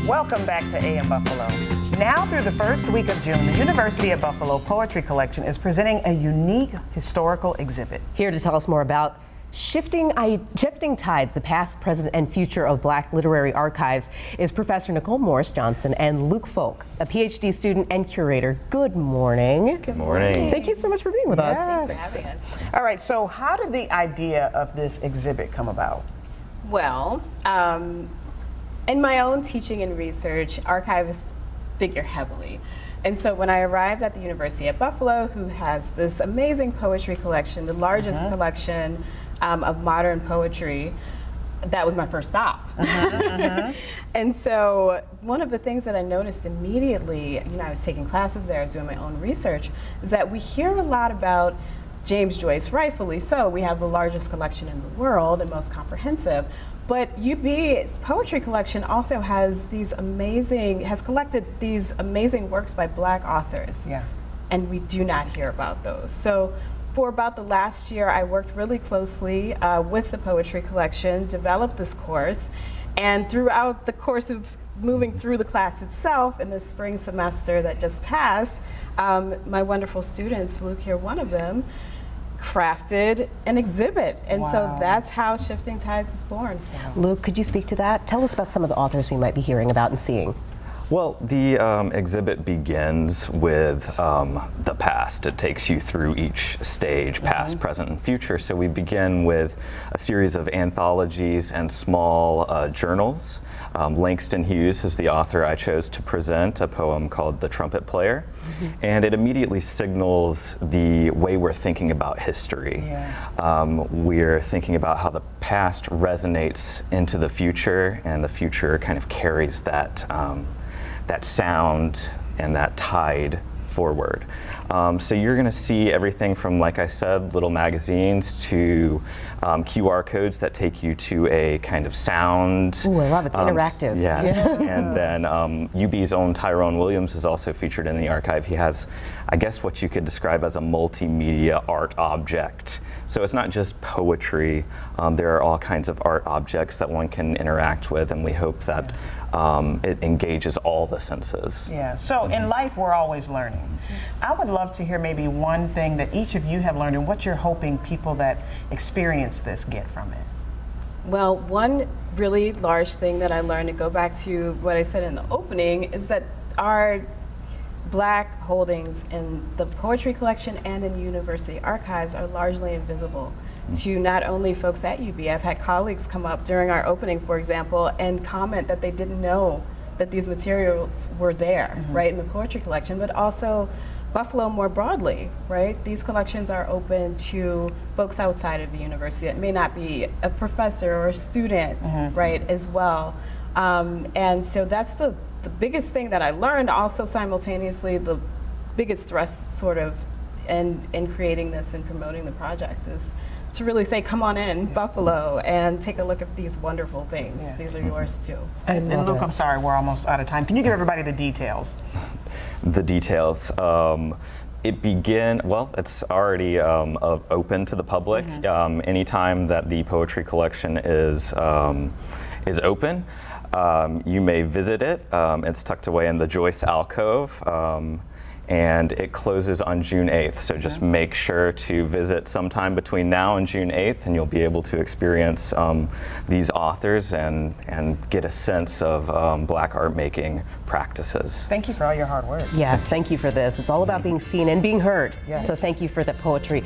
Welcome back to AM Buffalo. Now through the first week of June, the University of Buffalo Poetry Collection is presenting a unique historical exhibit. Here to tell us more about Shifting Tides, the past, present, and future of Black literary archives is Professor Nicole Morris-Johnson and Luke Folk, a PhD student and curator. Good morning. Good morning. Thanks so much for being with us. Thanks for having us. All right, so how did the idea of this exhibit come about? Well, in my own teaching and research, archivists figure heavily. And so when I arrived at the University of Buffalo, who has this amazing poetry collection, the largest collection of modern poetry, that was my first stop. And so one of the things that I noticed immediately, I was taking classes there, I was doing my own research, is that we hear a lot about James Joyce, rightfully so. We have the largest collection in the world and most comprehensive. But UB's poetry collection also has collected these amazing works by Black authors. Yeah. And we do not hear about those. So for about the last year, I worked really closely with the poetry collection, developed this course, and throughout the course of moving through the class itself in the spring semester that just passed, my wonderful students, Luke here, one of them, crafted an exhibit. And so that's how Shifting Tides was born. Luke, could you speak to that? Tell us about some of the authors we might be hearing about and seeing. Well, the exhibit begins with the past. It takes you through each stage, past, present, and future. So we begin with a series of anthologies and small journals. Langston Hughes is the author I chose to present, a poem called The Trumpet Player. And it immediately signals the way we're thinking about history. We're thinking about how the past resonates into the future, and the future kind of carries that that sound and that tide forward. So you're going to see everything from, like I said, little magazines to QR codes that take you to a kind of sound. Ooh, I love it. It's interactive. Yes. And then UB's own Tyrone Williams is also featured in the archive. He has, I guess, what you could describe as a multimedia art object. So it's not just poetry. There are all kinds of art objects that one can interact with, and we hope that it engages all the senses. Yeah, so in life we're always learning. I would love to hear maybe one thing that each of you have learned and what you're hoping people that experience this get from it. Well, one really large thing that I learned, to go back to what I said in the opening, is that our Black holdings in the poetry collection and in university archives are largely invisible to not only folks at UB. I've had colleagues come up during our opening, for example, and comment that they didn't know that these materials were there, right, in the poetry collection, but also Buffalo more broadly, right? These collections are open to folks outside of the university that may not be a professor or a student, right, as well. And so that's the biggest thing that I learned. Also simultaneously, the biggest thrust sort of in creating this and promoting the project is to really say, come on in, Buffalo, and take a look at these wonderful things. Yeah. These are yours too. And Luke, I'm sorry, we're almost out of time. Can you give everybody the details? The details. It's already open to the public. Anytime that the poetry collection is open, you may visit it. It's tucked away in the Joyce alcove. And it closes on June 8th. So just make sure to visit sometime between now and June 8th, and you'll be able to experience these authors and get a sense of Black art making practices. Thank you for all your hard work. Yes, thank you for this. It's all about being seen and being heard. Yes. So thank you for that poetry.